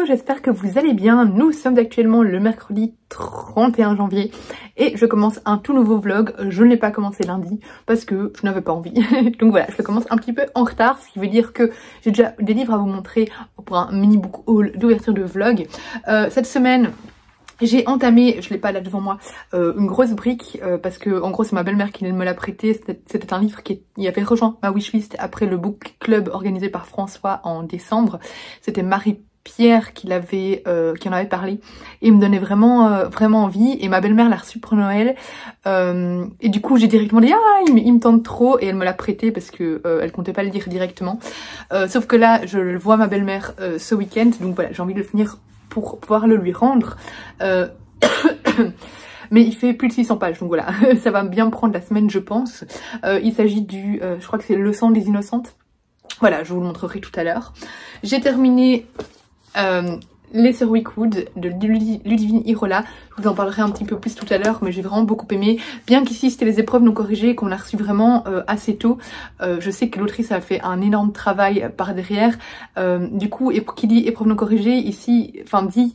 j'espère que vous allez bien. Nous sommes actuellement le mercredi 31 janvier et je commence un tout nouveau vlog. Je ne l'ai pas commencé lundi parce que je n'avais pas envie. Donc voilà, je le commence un petit peu en retard, ce qui veut dire que j'ai déjà des livres à vous montrer pour un mini book haul d'ouverture de vlog. Cette semaine, j'ai entamé, je l'ai pas là devant moi, une grosse brique parce que en gros c'est ma belle-mère qui me l'a prêté. C'était un livre qui avait rejoint ma wishlist après le book club organisé par François en décembre. C'était Marie-Pierre qui en avait parlé et il me donnait vraiment vraiment envie, et ma belle-mère l'a reçu pour Noël et du coup j'ai directement dit il me tente trop, et elle me l'a prêté parce que elle comptait pas le lire directement, sauf que là je le vois ma belle-mère ce week-end, donc voilà, j'ai envie de le finir pour pouvoir le lui rendre. Mais il fait plus de 600 pages, donc voilà, ça va bien me prendre la semaine je pense. Il s'agit du, je crois que c'est Le sang des innocentes. Voilà, je vous le montrerai tout à l'heure. J'ai terminé Les Sœurs Wickwood de Ludivine Irola. Je vous en parlerai un petit peu plus tout à l'heure, mais j'ai vraiment beaucoup aimé. Bien qu'ici c'était les épreuves non corrigées qu'on a reçues vraiment assez tôt. Je sais que l'autrice a fait un énorme travail par derrière. Du coup, qui dit épreuves non corrigées, ici, dit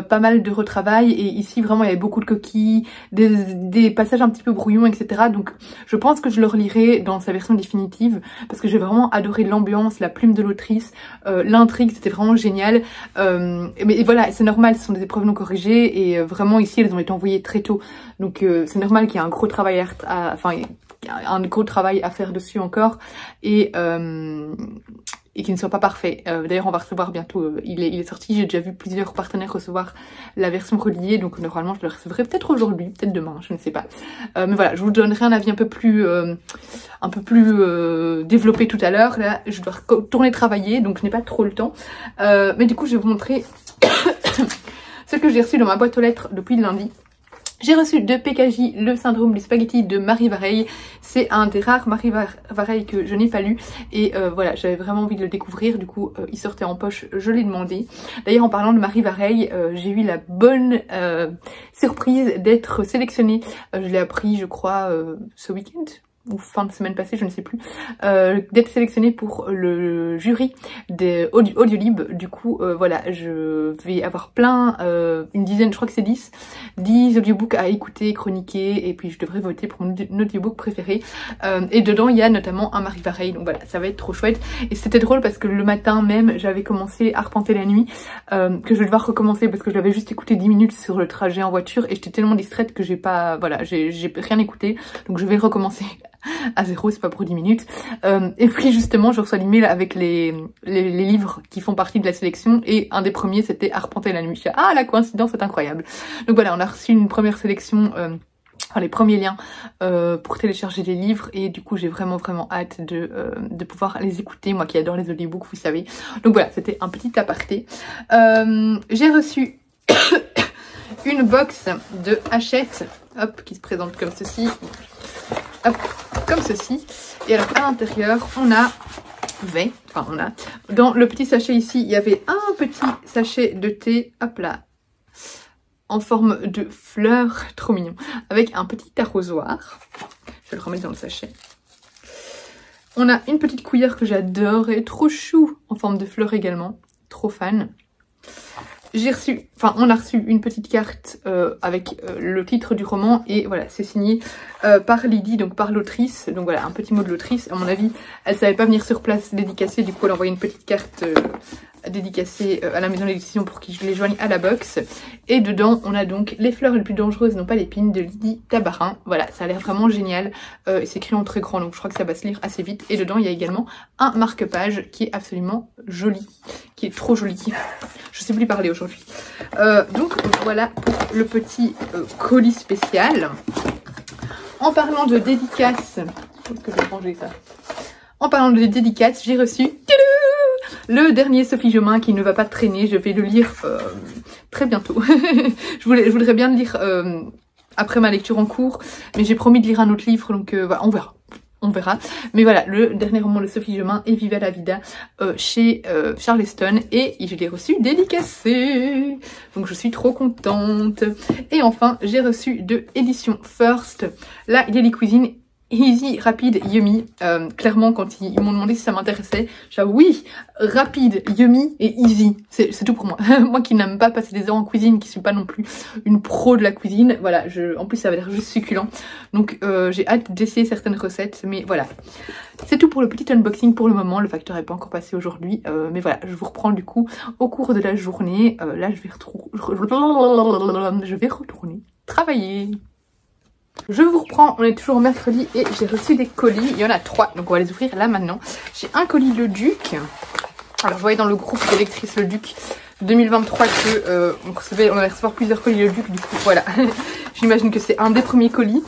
pas mal de retravail. Et ici vraiment il y avait beaucoup de coquilles, des passages un petit peu brouillons, etc. Donc je pense que je le relirai dans sa version définitive parce que j'ai vraiment adoré l'ambiance, la plume de l'autrice, l'intrigue, c'était vraiment génial. Mais voilà, c'est normal, ce sont des épreuves non corrigées et vraiment ici elles ont été envoyées très tôt, donc c'est normal qu'il y ait un gros travail à faire dessus encore, et qu'il ne soit pas parfait. D'ailleurs on va recevoir bientôt, il est sorti, j'ai déjà vu plusieurs partenaires recevoir la version reliée, donc normalement je le recevrai peut-être aujourd'hui, peut-être demain, je ne sais pas. Mais voilà, je vous donnerai un avis un peu plus développé tout à l'heure. Là je dois retourner travailler, donc je n'ai pas trop le temps. Mais du coup je vais vous montrer ce que j'ai reçu dans ma boîte aux lettres depuis lundi. J'ai reçu de PKJ Le syndrome du spaghetti de Marie Vareille. C'est un des rares Marie Vareille que je n'ai pas lu. Et voilà, j'avais vraiment envie de le découvrir. Du coup, il sortait en poche, je l'ai demandé. D'ailleurs, en parlant de Marie Vareille, j'ai eu la bonne surprise d'être sélectionnée. Je l'ai appris, je crois, ce week-end ou fin de semaine passée, je ne sais plus, d'être sélectionnée pour le jury des Audiolib. Du coup, voilà, je vais avoir plein, une dizaine, je crois que c'est 10 audiobooks à écouter, chroniquer, et puis je devrais voter pour mon audiobook préféré. Et dedans, il y a notamment un Marie Vareille, donc voilà, ça va être trop chouette. Et c'était drôle parce que le matin même, j'avais commencé Arpenter la nuit, que je vais devoir recommencer parce que je l'avais juste écouté 10 minutes sur le trajet en voiture, et j'étais tellement distraite que j'ai rien écouté, donc je vais recommencer à zéro, c'est pas pour 10 minutes. Et puis justement je reçois l'email avec les livres qui font partie de la sélection, et un des premiers c'était Arpenter la nuit. Ah, la coïncidence est incroyable. Donc voilà, on a reçu une première sélection, les premiers liens pour télécharger les livres, et du coup j'ai vraiment hâte de pouvoir les écouter, moi qui adore les audiobooks, vous savez. Donc voilà, c'était un petit aparté. J'ai reçu une box de Hachette, hop, qui se présente comme ceci. Hop, comme ceci. Et alors à l'intérieur dans le petit sachet ici, il y avait un petit sachet de thé, hop là, en forme de fleur, trop mignon, avec un petit arrosoir. Je vais le remettre dans le sachet. On a une petite cuillère que j'adore, et trop chou, en forme de fleur également, trop fan. On a reçu une petite carte avec le titre du roman, et voilà, c'est signé par Lydie, donc par l'autrice. Donc voilà, un petit mot de l'autrice. À mon avis, elle savait pas venir sur place dédicacer, du coup elle a envoyé une petite carte dédicacée à la maison d'édition pour qu'ils les joignent à la box. Et dedans, on a donc Les fleurs les plus dangereuses n'ont pas d'épines de Lydie Tabarin. Voilà, ça a l'air vraiment génial. C'est écrit en très grand, donc je crois que ça va se lire assez vite. Et dedans, il y a également un marque-page qui est absolument joli, qui est trop joli. Je sais plus parler aujourd'hui. Donc voilà pour le petit colis spécial. En parlant de dédicaces, où est-ce que je vais ranger ça? En parlant de dédicaces, j'ai reçu le dernier Sophie Jomain qui ne va pas traîner. Je vais le lire très bientôt. je voudrais bien le lire après ma lecture en cours, mais j'ai promis de lire un autre livre, donc voilà, on verra. Mais voilà, le dernier roman de Sophie Jomain est Viva la Vida chez Charleston, et je l'ai reçu dédicacé. Donc je suis trop contente. Et enfin, j'ai reçu de édition First la Daily Cuisine Easy, rapide, yummy. Clairement, quand ils m'ont demandé si ça m'intéressait, j'ai dit oui, rapide, yummy et easy. C'est tout pour moi. Moi qui n'aime pas passer des heures en cuisine, qui suis pas non plus une pro de la cuisine. Voilà, en plus ça va l'air juste succulent. Donc j'ai hâte d'essayer certaines recettes. Mais voilà, c'est tout pour le petit unboxing pour le moment. Le facteur n'est pas encore passé aujourd'hui. Mais voilà, je vous reprends du coup au cours de la journée. Là, je vais retourner travailler. Je vous reprends, on est toujours mercredi et j'ai reçu des colis, il y en a 3, donc on va les ouvrir là maintenant. J'ai un colis Le Duc, alors je voyais dans le groupe des lectrices Le Duc 2023 que on allait recevoir plusieurs colis Le Duc, du coup voilà, j'imagine que c'est un des premiers colis.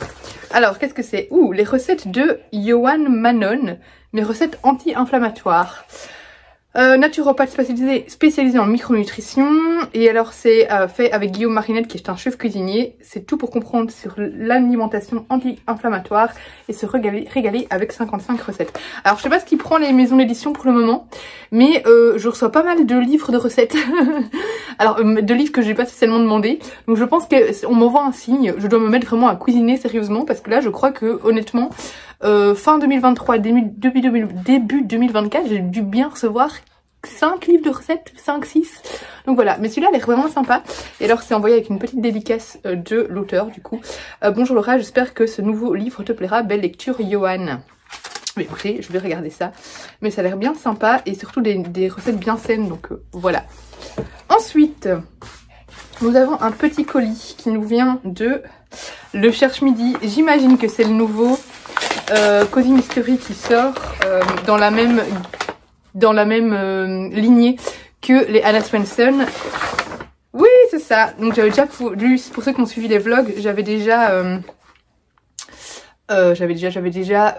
Alors qu'est-ce que c'est? Ouh, les recettes de Johan Manon, mes recettes anti-inflammatoires. Naturopathe spécialisé en micronutrition, et alors c'est fait avec Guillaume Marinette qui est un chef cuisinier. C'est tout pour comprendre sur l'alimentation anti-inflammatoire et se régaler avec 55 recettes. Alors je sais pas ce qui prend les maisons d'édition pour le moment, mais je reçois pas mal de livres de recettes. Alors de livres que j'ai pas spécialement demandé, donc je pense qu'on m'envoie un signe. Je dois me mettre vraiment à cuisiner sérieusement, parce que là je crois que honnêtement fin 2023, début 2024, j'ai dû bien recevoir 5 livres de recettes, 5, 6. Donc voilà, mais celui-là a l'air vraiment sympa. Et alors c'est envoyé avec une petite dédicace de l'auteur du coup. Bonjour Laura, j'espère que ce nouveau livre te plaira. Belle lecture Johan. Mais écoutez, je vais regarder ça. Mais ça a l'air bien sympa et surtout des recettes bien saines, donc voilà. Ensuite, nous avons un petit colis qui nous vient de Le Cherche Midi. J'imagine que c'est le nouveau Cozy Mystery qui sort dans la même lignée que les Anna Swenson. Oui, c'est ça. Donc j'avais déjà lu, pour ceux qui ont suivi les vlogs, j'avais déjà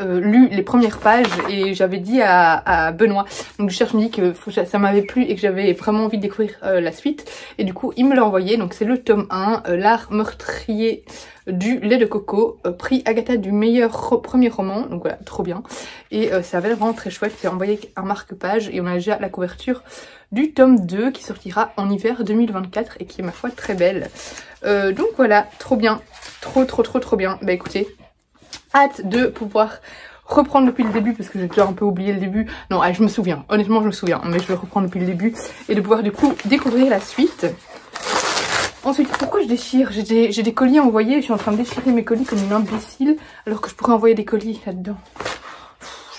lu les premières pages et j'avais dit à Benoît, donc je cherche me dit que ça m'avait plu et que j'avais vraiment envie de découvrir la suite, et du coup il me l'a envoyé. Donc c'est le tome 1, l'art meurtrier du lait de coco, prix Agatha du meilleur premier roman, donc voilà, trop bien. Et ça avait l'air vraiment très chouette. C'est envoyé avec un marque-page et on a déjà la couverture du tome 2 qui sortira en hiver 2024 et qui est ma foi très belle. Donc voilà, trop bien, trop bien. Bah écoutez, hâte de pouvoir reprendre depuis le début, parce que j'ai déjà un peu oublié le début. Non, je me souviens, honnêtement je me souviens, mais je vais reprendre depuis le début et de pouvoir du coup découvrir la suite. Ensuite, pourquoi je déchire? J'ai des colis à envoyer, je suis en train de déchirer mes colis comme une imbécile, alors que je pourrais envoyer des colis là-dedans.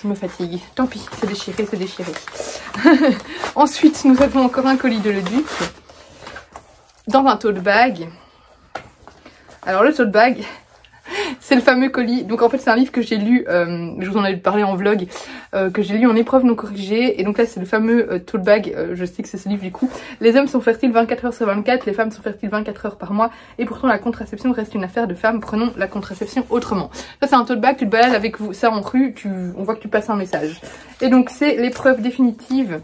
Je me fatigue. Tant pis, c'est déchiré, c'est déchiré. Ensuite, nous avons encore un colis de Le Duc dans un tote bag. Alors le tote bag, c'est le fameux colis. Donc en fait c'est un livre que j'ai lu, je vous en avais parlé en vlog, que j'ai lu en épreuve non corrigée. Et donc là c'est le fameux tote bag, je sais que c'est ce livre du coup. Les hommes sont fertiles 24 heures sur 24, les femmes sont fertiles 24 heures par mois. Et pourtant la contraception reste une affaire de femmes, prenons la contraception autrement. Ça c'est un tote bag, tu te balades avec ça en rue, on voit que tu passes un message. Et donc c'est l'épreuve définitive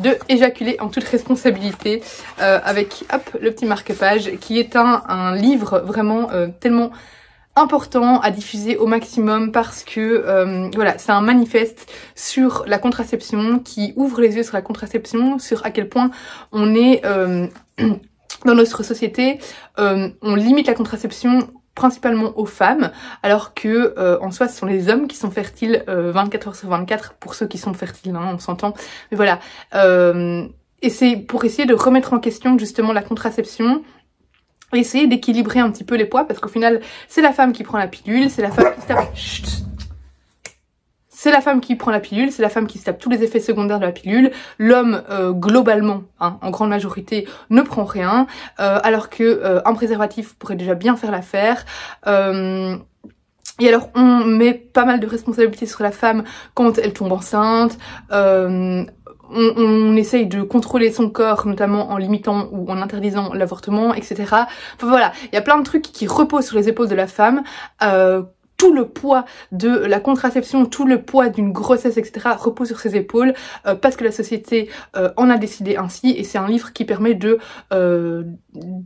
de éjaculer en toute responsabilité, avec hop le petit marque-page qui est un livre vraiment tellement important à diffuser au maximum, parce que voilà, c'est un manifeste sur la contraception qui ouvre les yeux sur la contraception, sur à quel point on est dans notre société, on limite la contraception principalement aux femmes, alors que en soi ce sont les hommes qui sont fertiles 24 heures sur 24, pour ceux qui sont fertiles, hein, on s'entend, mais voilà, et c'est pour essayer de remettre en question justement la contraception, essayer d'équilibrer un petit peu les poids, parce qu'au final c'est la femme qui prend la pilule, c'est la femme qui se tape... Chut. C'est la femme qui prend la pilule, c'est la femme qui se tape tous les effets secondaires de la pilule. L'homme, globalement, hein, en grande majorité, ne prend rien, alors que un préservatif pourrait déjà bien faire l'affaire. Et alors, on met pas mal de responsabilités sur la femme quand elle tombe enceinte. On essaye de contrôler son corps, notamment en limitant ou en interdisant l'avortement, etc. Enfin voilà, il y a plein de trucs qui reposent sur les épaules de la femme. Tout le poids de la contraception, tout le poids d'une grossesse, etc. repose sur ses épaules, parce que la société en a décidé ainsi. Et c'est un livre qui permet de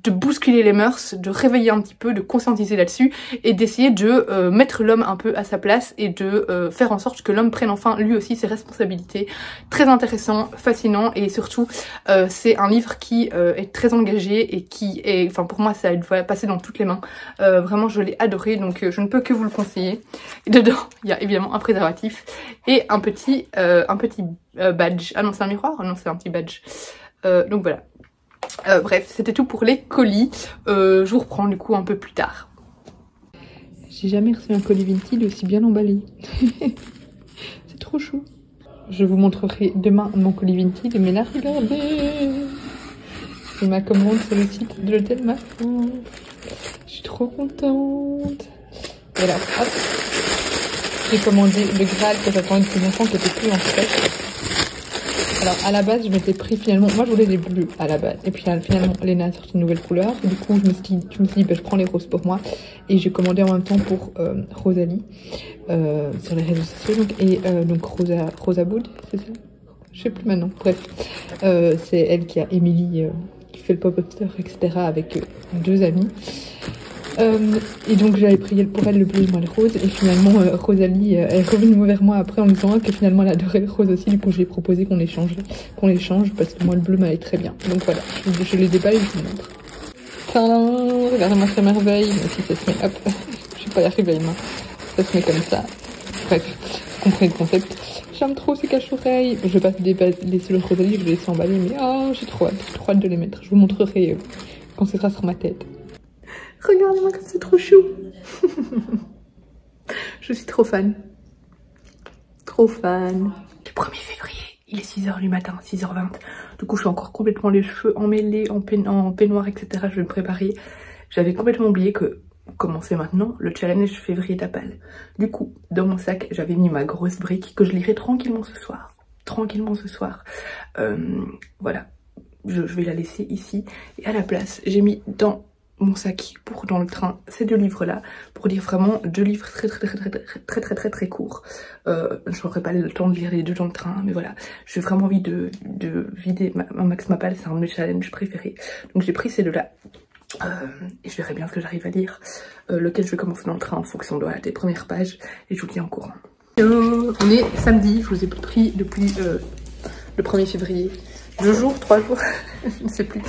bousculer les mœurs, de réveiller un petit peu, de conscientiser là-dessus, et d'essayer de mettre l'homme un peu à sa place, et de faire en sorte que l'homme prenne enfin lui aussi ses responsabilités. Très intéressant, fascinant, et surtout c'est un livre qui est très engagé et qui est, enfin pour moi ça doit passer dans toutes les mains. Vraiment je l'ai adoré, donc je ne peux que vous le conseillé. Et dedans, il y a évidemment un préservatif et un petit badge. Ah non, c'est un miroir? Non, c'est un petit badge. Donc voilà. Bref, c'était tout pour les colis. Je vous reprends du coup un peu plus tard. J'ai jamais reçu un colis Vinted aussi bien emballé. C'est trop chou. Je vous montrerai demain mon colis Vinted, mais là, regardez. C'est ma commande sur le site de l'hôtel Ma France. Je suis trop contente. Voilà, hop. J'ai commandé le Graal que j'attendais depuis longtemps, qui était plus en stock. Alors à la base je m'étais pris finalement, moi je voulais les bleus à la base. Et puis finalement Léna a sorti une nouvelle couleur. Et du coup je me suis dit bah, je prends les roses pour moi. Et j'ai commandé en même temps pour Rosalie sur les réseaux sociaux. Donc Rosa Boud, c'est ça? Je sais plus maintenant, bref. C'est elle qui a Émilie qui fait le pop-up store, etc. avec deux amis. Et donc j'avais pris pour elle le bleu et moi le rose. Et finalement Rosalie est revenue vers moi après en me disant que finalement elle adorait le rose aussi. Du coup je lui ai proposé qu'on échange parce que moi le bleu m'allait très bien. Donc voilà, je les déballé et je vous montre. Tadam, regardez-moi cette merveille. Mais si ça se met, hop, je vais pas y arriver les mains. Ça se met comme ça. Bref, vous comprenez le concept. J'aime trop ces cache-oreilles. Je vais pas laisser le Rosalie, je vais laisser emballer. Mais oh, j'ai trop hâte de les mettre. Je vous montrerai quand ce sera sur ma tête. Regardez-moi comme c'est trop chou. Je suis trop fan. Trop fan. Le 1er février, il est 6h du matin, 6h20. Du coup, je suis encore complètement les cheveux emmêlés, en peignoir, etc. Je vais me préparer. J'avais complètement oublié que commençait maintenant le challenge février d'Apple. Du coup, dans mon sac, j'avais mis ma grosse brique que je lirai tranquillement ce soir. Voilà. Je vais la laisser ici. Et à la place, j'ai mis dans mon sac pour dans le train ces deux livres là pour lire vraiment deux livres très courts. Je n'aurai pas le temps de lire les deux dans le train, mais voilà, j'ai vraiment envie de vider un max ma palle. C'est un de mes challenges préférés, donc j'ai pris ces deux là et je verrai bien ce que j'arrive à lire, lequel je vais commencer dans le train en fonction des premières pages, et je vous tiens au courant. On est samedi, je vous ai pris depuis le 1er février, 2 jours, 3 jours, je ne sais plus.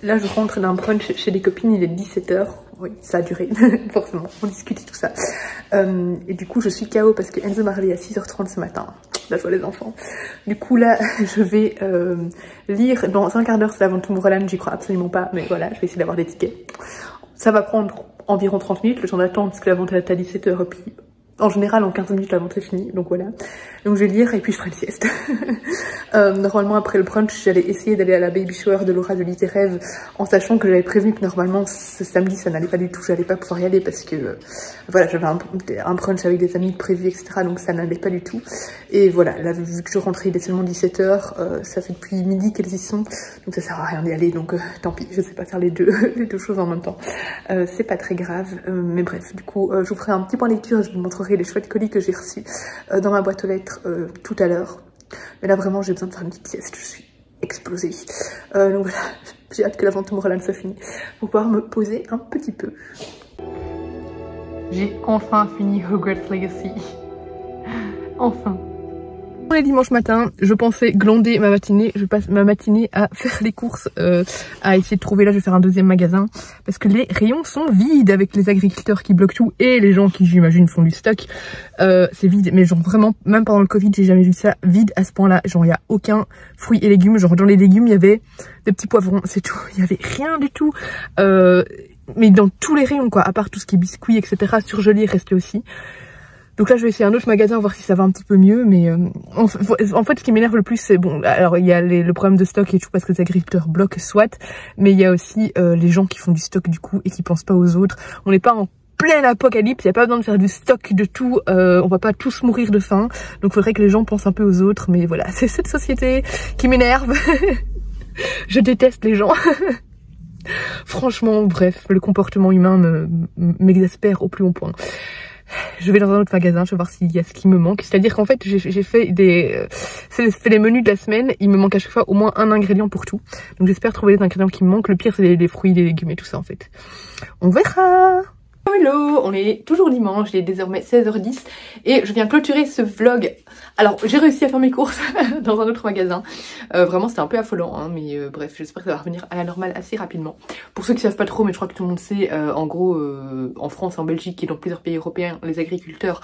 Là, je rentre d'un brunch chez des copines, il est 17h. Oui, ça a duré, forcément, on discutait tout ça. Et du coup, je suis KO parce que Enzo m'a réveillée à 6h30 ce matin. La joie les enfants. Du coup, là, je vais lire dans un quart d'heure, c'est avant Tomorrowland, j'y crois absolument pas. Mais voilà, je vais essayer d'avoir des tickets. Ça va prendre environ 30 minutes, le temps d'attendre parce que la vente est à 17h. Et puis, en général, en 15 minutes, la vente est finie, donc voilà. Donc je vais lire et puis je ferai une sieste. Normalement, après le brunch, j'allais essayer d'aller à la baby shower de Laura de Littéraire, en sachant que j'avais prévenu que normalement, ce samedi, ça n'allait pas du tout. J'allais pas pouvoir y aller parce que, voilà, j'avais un brunch avec des amis prévus, etc. Donc ça n'allait pas du tout. Et voilà, là, vu que je rentrais, il est seulement 17h, ça fait depuis midi qu'elles y sont. Donc ça sert à rien d'y aller, donc tant pis, je sais pas faire les deux choses en même temps. C'est pas très grave, mais bref, du coup, je vous ferai un petit point lecture et je vous montrerai les chouettes colis que j'ai reçus dans ma boîte aux lettres tout à l'heure. Mais là vraiment j'ai besoin de faire une petite sieste, je suis explosée. Donc voilà, j'ai hâte que l'aventure Tomorrowland soit finie pour pouvoir me poser un petit peu. J'ai enfin fini Hogwarts Legacy. Enfin. On est dimanche matin, je pensais glander ma matinée, je passe ma matinée à faire les courses, à essayer de trouver, là je vais faire un deuxième magasin, parce que les rayons sont vides avec les agriculteurs qui bloquent tout et les gens qui j'imagine font du stock, c'est vide, mais genre vraiment, même pendant le Covid j'ai jamais vu ça vide à ce point là, genre il n'y a aucun fruit et légumes, genre dans les légumes il y avait des petits poivrons, c'est tout, il y avait rien du tout, mais dans tous les rayons quoi, à part tout ce qui est biscuits etc, surgelés restait aussi. Donc là je vais essayer un autre magasin voir si ça va un petit peu mieux, mais en fait ce qui m'énerve le plus c'est bon, alors il y a le problème de stock et tout parce que les agriculteurs bloquent soit, mais il y a aussi les gens qui font du stock du coup et qui pensent pas aux autres. On n'est pas en plein apocalypse, il n'y a pas besoin de faire du stock de tout, on va pas tous mourir de faim, donc il faudrait que les gens pensent un peu aux autres, mais voilà, c'est cette société qui m'énerve. Je déteste les gens. Franchement, bref, le comportement humain m'exaspère au plus haut point. Je vais dans un autre magasin, je vais voir s'il y a ce qui me manque. C'est-à-dire qu'en fait, j'ai fait c'est les menus de la semaine. Il me manque à chaque fois au moins un ingrédient pour tout. Donc j'espère trouver les ingrédients qui me manquent. Le pire, c'est les fruits, les légumes et tout ça en fait. On verra. Hello, on est toujours dimanche, il est désormais 16h10 et je viens clôturer ce vlog. Alors j'ai réussi à faire mes courses dans un autre magasin, vraiment c'était un peu affolant hein, mais bref j'espère que ça va revenir à la normale assez rapidement. Pour ceux qui savent pas trop, mais je crois que tout le monde sait, en gros en France, en Belgique et dans plusieurs pays européens, les agriculteurs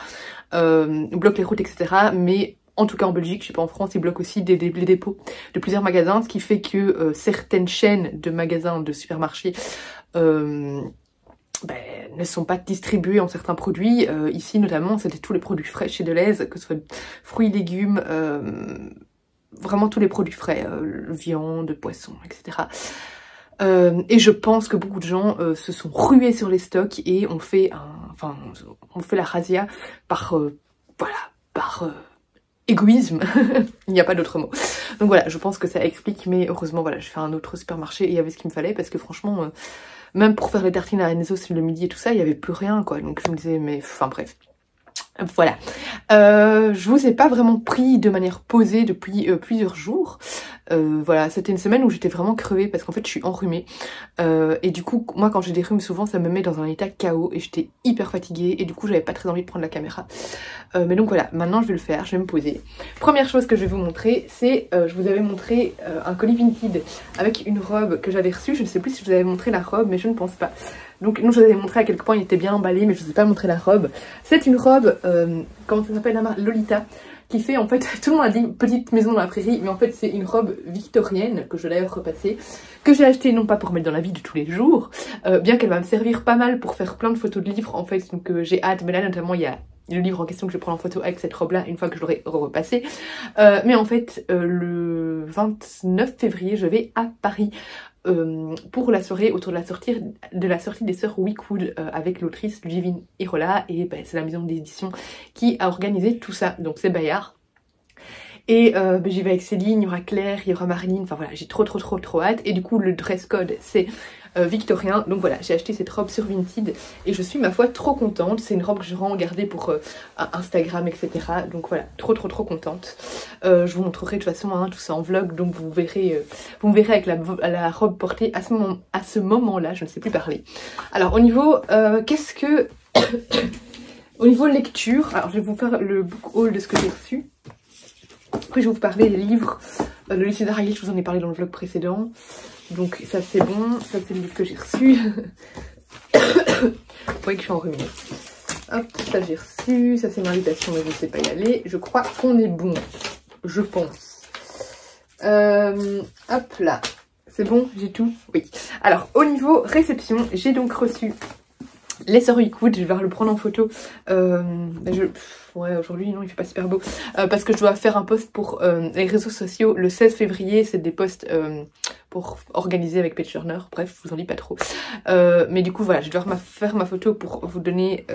bloquent les routes etc. Mais en tout cas en Belgique, je sais pas en France, ils bloquent aussi les dépôts de plusieurs magasins, ce qui fait que certaines chaînes de magasins, de supermarchés ne sont pas distribués en certains produits. Ici notamment c'était tous les produits frais chez Delhaize, que ce soit fruits, légumes, vraiment tous les produits frais, viande, poisson, etc. Et je pense que beaucoup de gens se sont rués sur les stocks et on fait la razzia par égoïsme, il n'y a pas d'autre mot. Donc voilà, je pense que ça explique, mais heureusement voilà, je fais un autre supermarché et il y avait ce qu'il me fallait parce que franchement, même pour faire les tartines à Enzo le midi et tout ça, il n'y avait plus rien quoi. Donc je me disais, mais enfin bref. Voilà, je vous ai pas vraiment pris de manière posée depuis plusieurs jours. Voilà, c'était une semaine où j'étais vraiment crevée parce qu'en fait je suis enrhumée et du coup moi quand j'ai des rhumes souvent ça me met dans un état KO et j'étais hyper fatiguée et du coup j'avais pas très envie de prendre la caméra. Mais donc voilà, maintenant je vais le faire, je vais me poser. Première chose que je vais vous montrer, c'est je vous avais montré un colis Vinted avec une robe que j'avais reçue. Je ne sais plus si je vous avais montré la robe mais je ne pense pas. Donc non, je vous avais montré à quel point il était bien emballé, mais je ne vous ai pas montré la robe. C'est une robe, comment ça s'appelle la marque, Lolita, qui fait en fait, tout le monde a dit petite maison dans la prairie, mais en fait c'est une robe victorienne, que je l'ai repassée, que j'ai achetée non pas pour mettre dans la vie de tous les jours, bien qu'elle va me servir pas mal pour faire plein de photos de livres en fait, donc j'ai hâte, mais là notamment il y a le livre en question que je vais prendre en photo avec cette robe là une fois que je l'aurai repassée. Mais en fait le 29 février je vais à Paris pour la soirée autour de la sortie des sœurs Wickwood avec l'autrice Ludivine Irola et c'est la maison d'édition qui a organisé tout ça, donc c'est Bayard. Et j'y vais avec Céline, il y aura Claire, il y aura Marine, enfin voilà, j'ai trop hâte. Et du coup le dress code c'est victorien, donc voilà, j'ai acheté cette robe sur Vinted et je suis ma foi trop contente. C'est une robe que je rends gardée pour Instagram etc, donc voilà, trop contente. Je vous montrerai de toute façon hein, tout ça en vlog, donc vous me verrez avec la robe portée à ce moment là, je ne sais plus parler. Alors au niveau au niveau lecture, alors je vais vous faire le book haul de ce que j'ai reçu. Après je vais vous parler des livres, le lycée d'Araïl, je vous en ai parlé dans le vlog précédent. Donc ça c'est bon, ça c'est le livre que j'ai reçu. Vous voyez que je suis enrhumée. Hop, ça j'ai reçu, ça c'est une invitation mais je ne sais pas y aller. Je crois qu'on est bon, je pense. Hop là, c'est bon, j'ai tout. Oui. Alors au niveau réception, j'ai donc reçu les sœurs Wickwood, je vais le prendre en photo. Ouais, aujourd'hui non il fait pas super beau parce que je dois faire un post pour les réseaux sociaux le 16 février, c'est des posts pour organiser avec Page Turner, bref je vous en dis pas trop, mais du coup voilà, je dois faire ma photo pour vous donner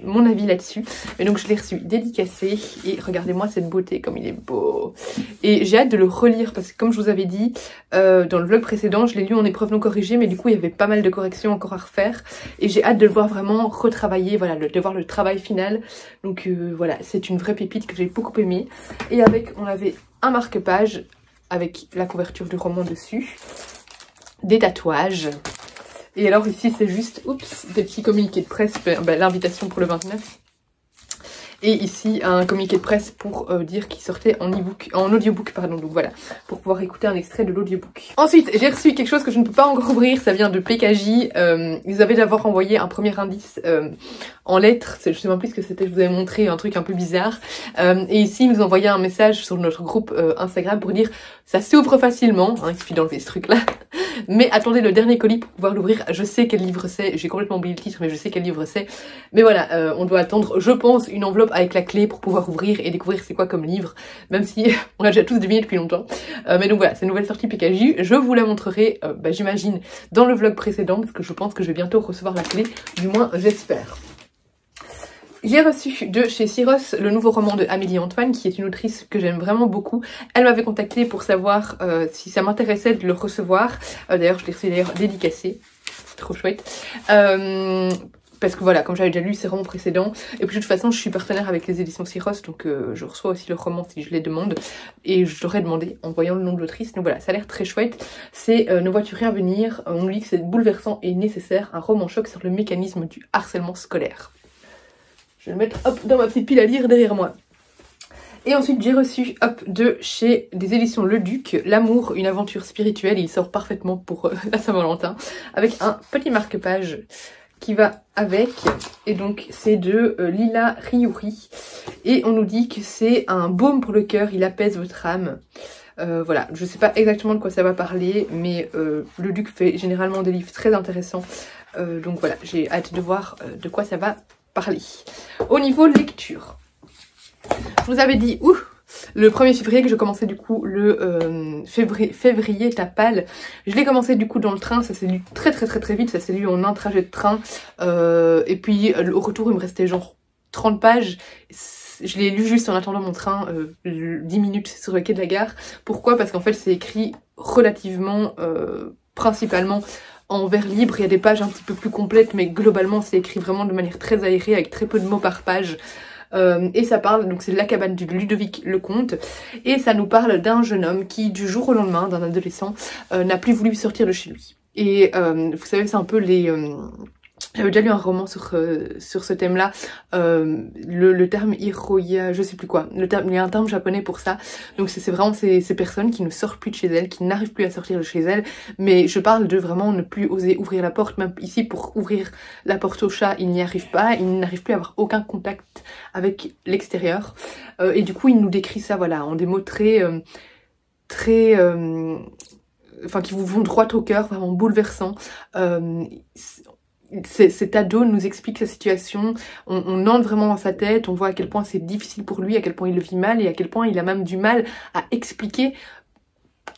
mon avis là-dessus. Mais donc je l'ai reçu dédicacé et regardez-moi cette beauté comme il est beau, et j'ai hâte de le relire parce que comme je vous avais dit dans le vlog précédent, je l'ai lu en épreuve non corrigée, mais du coup il y avait pas mal de corrections encore à refaire et j'ai hâte de le voir vraiment retravailler, voilà, de voir le travail final. Donc voilà, c'est une vraie pépite que j'ai beaucoup aimée. Et avec, on avait un marque-page avec la couverture du roman dessus, des tatouages. Et alors ici c'est juste, oups, des petits communiqués de presse, l'invitation pour le 29. Et ici un communiqué de presse pour dire qu'il sortait en audiobook, pardon, donc voilà, pour pouvoir écouter un extrait de l'audiobook. Ensuite j'ai reçu quelque chose que je ne peux pas encore ouvrir, ça vient de PKJ, ils avaient d'abord envoyé un premier indice en lettres, je sais même plus ce que c'était, je vous avais montré un truc un peu bizarre, et ici ils nous ont envoyé un message sur notre groupe Instagram pour dire ça s'ouvre facilement, hein, il suffit d'enlever ce truc là, mais attendez le dernier colis pour pouvoir l'ouvrir. Je sais quel livre c'est, j'ai complètement oublié le titre mais je sais quel livre c'est, mais voilà, on doit attendre je pense une enveloppe avec la clé pour pouvoir ouvrir et découvrir c'est quoi comme livre, même si on l'a déjà tous deviné depuis longtemps. Mais donc voilà, c'est une nouvelle sortie PKJ, je vous la montrerai j'imagine dans le vlog précédent parce que je pense que je vais bientôt recevoir la clé, du moins j'espère. J'ai reçu de chez Syros le nouveau roman de Amélie Antoine, qui est une autrice que j'aime vraiment beaucoup. Elle m'avait contactée pour savoir si ça m'intéressait de le recevoir. D'ailleurs, je l'ai reçu dédicacé. C'est trop chouette. parce que voilà, comme j'avais déjà lu ses romans précédents, et puis de toute façon je suis partenaire avec les éditions Syros, donc je reçois aussi le roman si je les demande, et je l'aurais demandé en voyant le nom de l'autrice, donc voilà, ça a l'air très chouette. C'est Ne vois-tu rien venir, on nous dit que c'est bouleversant et nécessaire, un roman choc sur le mécanisme du harcèlement scolaire. Je vais le mettre hop dans ma petite pile à lire derrière moi. Et ensuite j'ai reçu hop de chez des éditions Le Duc, L'amour, une aventure spirituelle, il sort parfaitement pour la Saint-Valentin, avec un petit marque-page qui va avec, et donc c'est de Lila Riouri, et on nous dit que c'est un baume pour le cœur, il apaise votre âme. Voilà, je sais pas exactement de quoi ça va parler, mais Le Duc fait généralement des livres très intéressants, donc voilà, j'ai hâte de voir de quoi ça va parler. Au niveau lecture, je vous avais dit, le 1er février que je commençais du coup le février Tapal. Je l'ai commencé du coup dans le train, ça s'est lu très vite, ça s'est lu en un trajet de train. Et puis au retour il me restait genre 30 pages. Je l'ai lu juste en attendant mon train, 10 minutes sur le quai de la gare. Pourquoi? Parce qu'en fait c'est écrit relativement, principalement en vers libre. Il y a des pages un petit peu plus complètes, mais globalement c'est écrit vraiment de manière très aérée avec très peu de mots par page. Et ça parle, donc c'est La cabane de Ludovic Lecomte, et ça nous parle d'un jeune homme qui du jour au lendemain, d'un adolescent, n'a plus voulu sortir de chez lui. Et vous savez, c'est un peu les... J'avais déjà lu un roman sur ce thème-là, le terme Hiroya, je sais plus quoi, il y a un terme japonais pour ça, donc c'est vraiment ces personnes qui ne sortent plus de chez elles, qui n'arrivent plus à sortir de chez elles, mais je parle de vraiment ne plus oser ouvrir la porte, même ici pour ouvrir la porte au chat, il n'y arrive pas, il n'arrive plus à avoir aucun contact avec l'extérieur, et du coup il nous décrit ça, voilà, en des mots enfin qui vous vont droit au cœur, vraiment bouleversant. Cet ado nous explique sa situation, on entre vraiment dans sa tête, on voit à quel point c'est difficile pour lui, à quel point il le vit mal et à quel point il a même du mal à expliquer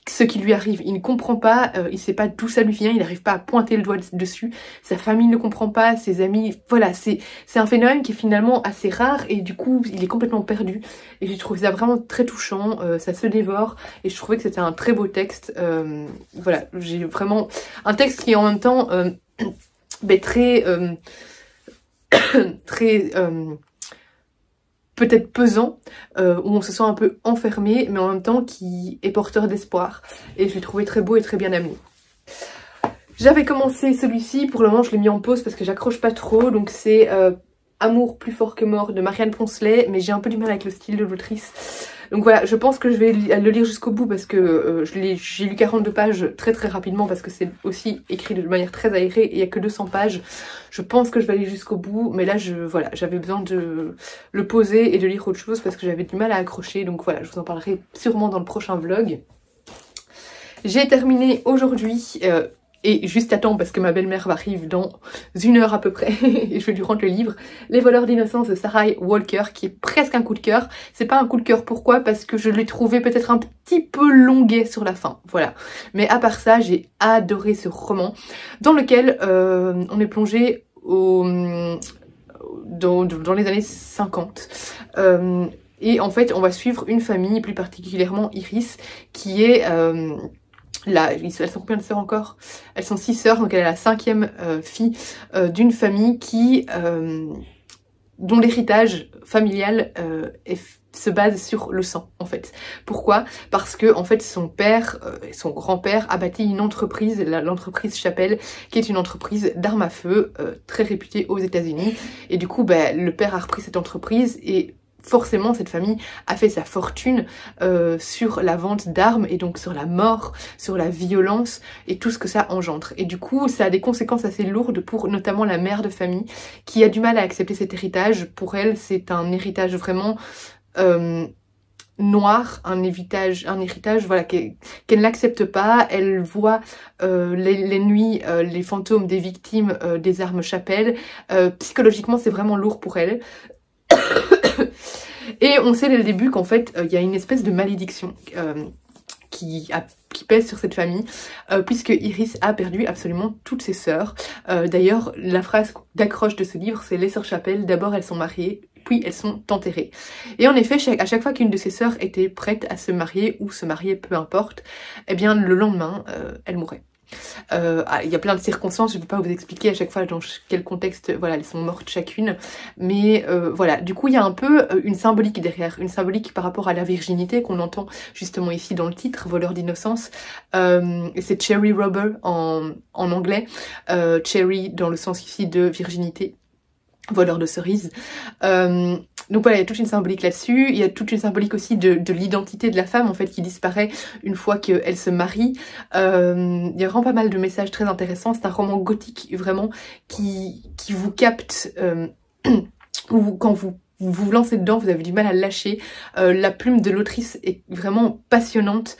ce qui lui arrive. Il ne comprend pas, il sait pas d'où ça lui vient, il n'arrive pas à pointer le doigt dessus, sa famille ne comprend pas, ses amis, voilà, c'est un phénomène qui est finalement assez rare et du coup il est complètement perdu. Et j'ai trouvé ça vraiment très touchant, ça se dévore et je trouvais que c'était un très beau texte. Voilà, j'ai vraiment un texte qui est en même temps... très peut-être pesant, où on se sent un peu enfermé, mais en même temps qui est porteur d'espoir. Et je l'ai trouvé très beau et très bien amené. J'avais commencé celui-ci, pour le moment je l'ai mis en pause parce que j'accroche pas trop, donc c'est Amour plus fort que mort de Marianne Poncelet, mais j'ai un peu du mal avec le style de l'autrice. Donc voilà, je pense que je vais le lire jusqu'au bout parce que j'ai lu 42 pages très rapidement parce que c'est aussi écrit de manière très aérée et il n'y a que 200 pages. Je pense que je vais aller jusqu'au bout, mais là voilà, j'avais besoin de le poser et de lire autre chose parce que j'avais du mal à accrocher. Donc voilà, je vous en parlerai sûrement dans le prochain vlog. J'ai terminé aujourd'hui... et juste à temps parce que ma belle-mère arrive dans 1 heure à peu près et je vais lui rendre le livre, Les voleurs d'innocence de Sarah Walker, qui est presque un coup de cœur. C'est pas un coup de cœur, pourquoi? Parce que je l'ai trouvé peut-être un petit peu longuet sur la fin, voilà. Mais à part ça, j'ai adoré ce roman dans lequel on est plongé dans les années 50. Et en fait, on va suivre une famille, plus particulièrement Iris, qui est... là, elles sont combien de sœurs encore? Elles sont 6 sœurs, donc elle est la 5e fille d'une famille dont l'héritage familial se base sur le sang, en fait. Pourquoi? Parce que en fait son père, son grand-père a bâti une entreprise, l'entreprise Chapelle, qui est une entreprise d'armes à feu très réputée aux États-Unis. Et du coup, le père a repris cette entreprise et forcément cette famille a fait sa fortune sur la vente d'armes et donc sur la mort, sur la violence et tout ce que ça engendre. Et du coup ça a des conséquences assez lourdes pour notamment la mère de famille qui a du mal à accepter cet héritage. Pour elle c'est un héritage vraiment noir, un héritage voilà, qu'elle n'accepte pas. Elle voit les nuits, les fantômes des victimes des armes Chapelle. Psychologiquement c'est vraiment lourd pour elle. Et on sait dès le début qu'en fait il y a une espèce de malédiction qui pèse sur cette famille, puisque Iris a perdu absolument toutes ses sœurs. D'ailleurs la phrase d'accroche de ce livre c'est les sœurs Chapelle, d'abord elles sont mariées puis elles sont enterrées. Et en effet à chaque fois qu'une de ses sœurs était prête à se marier ou se marier peu importe, eh bien le lendemain elle mourait. Il y a plein de circonstances, je ne peux pas vous expliquer à chaque fois dans quel contexte, voilà, elles sont mortes chacune. Mais voilà, du coup il y a un peu une symbolique derrière, une symbolique par rapport à la virginité qu'on entend justement ici dans le titre, voleur d'innocence. C'est cherry robber en anglais, cherry dans le sens ici de virginité, voleur de cerises. Donc voilà, il y a toute une symbolique là-dessus. Il y a toute une symbolique aussi de l'identité de la femme en fait qui disparaît une fois qu'elle se marie. Il y a vraiment pas mal de messages très intéressants. C'est un roman gothique vraiment qui vous capte ou quand vous vous lancez dedans, vous avez du mal à lâcher. La plume de l'autrice est vraiment passionnante.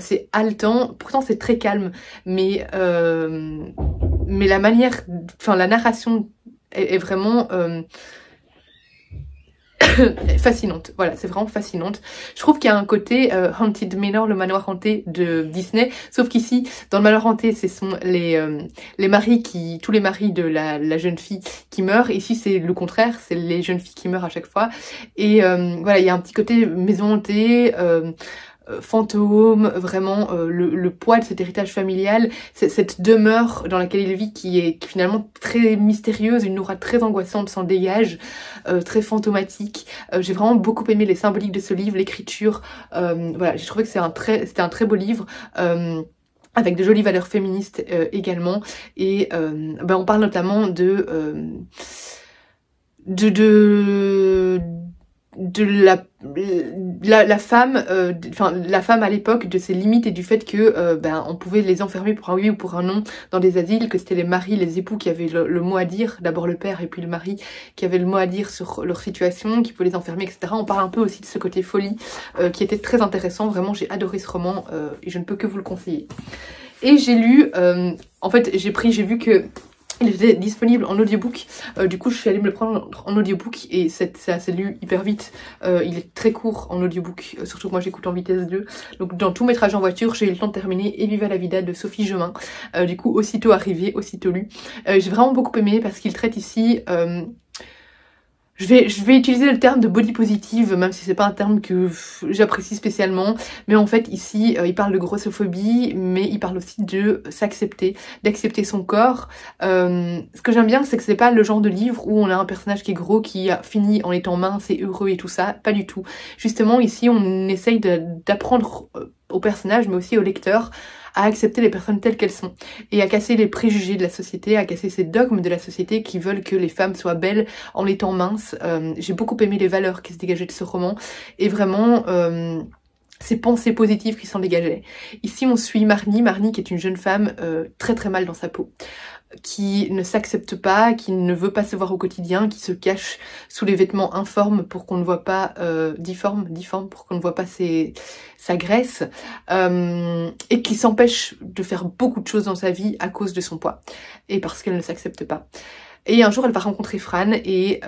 C'est haletant, pourtant c'est très calme, mais la manière, enfin la narration est vraiment fascinante. Voilà, c'est vraiment fascinante. Je trouve qu'il y a un côté Haunted Manor, le manoir hanté de Disney, sauf qu'ici, dans le manoir hanté, ce sont les maris tous les maris de la jeune fille qui meurent. Ici, c'est le contraire, c'est les jeunes filles qui meurent à chaque fois. Et voilà, il y a un petit côté maison hantée, fantôme, vraiment le poids de cet héritage familial, cette demeure dans laquelle il vit qui est finalement très mystérieuse, une aura très angoissante s'en dégage, très fantomatique. J'ai vraiment beaucoup aimé les symboliques de ce livre, l'écriture, voilà, j'ai trouvé que c'était un très beau livre. Avec de jolies valeurs féministes également, et on parle notamment de la femme, la femme à l'époque, de ses limites et du fait que on pouvait les enfermer pour un oui ou pour un non dans des asiles, que c'était les maris, les époux qui avaient le mot à dire, d'abord le père et puis le mari qui avait le mot à dire sur leur situation, qui pouvaient les enfermer, etc. On parle un peu aussi de ce côté folie qui était très intéressant. Vraiment, j'ai adoré ce roman et je ne peux que vous le conseiller. Et j'ai lu, en fait j'ai vu que il était disponible en audiobook, du coup je suis allée me le prendre en audiobook et ça s'est lu hyper vite. Il est très court en audiobook, surtout que moi j'écoute en vitesse 2. Donc dans tous mes trajets en voiture, j'ai eu le temps de terminer Et Viva la Vida de Sophie Gemin. Du coup aussitôt arrivé, aussitôt lu. J'ai vraiment beaucoup aimé parce qu'il traite ici... Je vais utiliser le terme de body positive, même si c'est pas un terme que j'apprécie spécialement. Mais en fait, ici, il parle de grossophobie, mais il parle aussi de s'accepter, d'accepter son corps. Ce que j'aime bien, c'est que c'est pas le genre de livre où on a un personnage qui est gros, qui a fini en étant mince et heureux et tout ça. Pas du tout. Justement, ici, on essaye d'apprendre au personnage, mais aussi au lecteur, à accepter les personnes telles qu'elles sont et à casser les préjugés de la société, à casser ces dogmes de la société qui veulent que les femmes soient belles en étant minces. J'ai beaucoup aimé les valeurs qui se dégageaient de ce roman et vraiment ces pensées positives qui s'en dégageaient. Ici on suit Marnie qui est une jeune femme très très mal dans sa peau, qui ne s'accepte pas, qui ne veut pas se voir au quotidien, qui se cache sous les vêtements informes pour qu'on ne voit pas, difformes pour qu'on ne voit pas sa graisse, et qui s'empêche de faire beaucoup de choses dans sa vie à cause de son poids, et parce qu'elle ne s'accepte pas. Et un jour elle va rencontrer Fran, et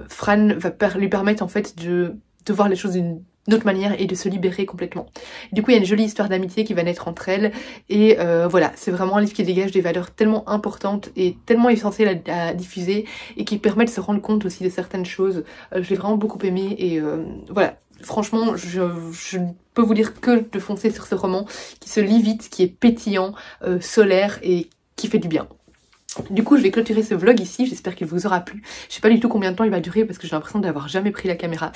Fran va lui permettre en fait de voir les choses d'une autre manière et de se libérer complètement. Du coup il y a une jolie histoire d'amitié qui va naître entre elles et voilà, c'est vraiment un livre qui dégage des valeurs tellement importantes et tellement essentielles à diffuser et qui permet de se rendre compte aussi de certaines choses. Je l'ai vraiment beaucoup aimé et voilà, franchement je ne peux vous dire que de foncer sur ce roman qui se lit vite, qui est pétillant, solaire et qui fait du bien. Du coup je vais clôturer ce vlog ici, j'espère qu'il vous aura plu. Je sais pas du tout combien de temps il va durer parce que j'ai l'impression d'avoir jamais pris la caméra.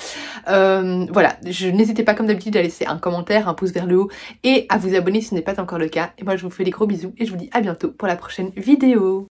Voilà, n'hésitez pas comme d'habitude à laisser un commentaire, un pouce vers le haut et à vous abonner si ce n'est pas encore le cas. Et moi je vous fais des gros bisous et je vous dis à bientôt pour la prochaine vidéo.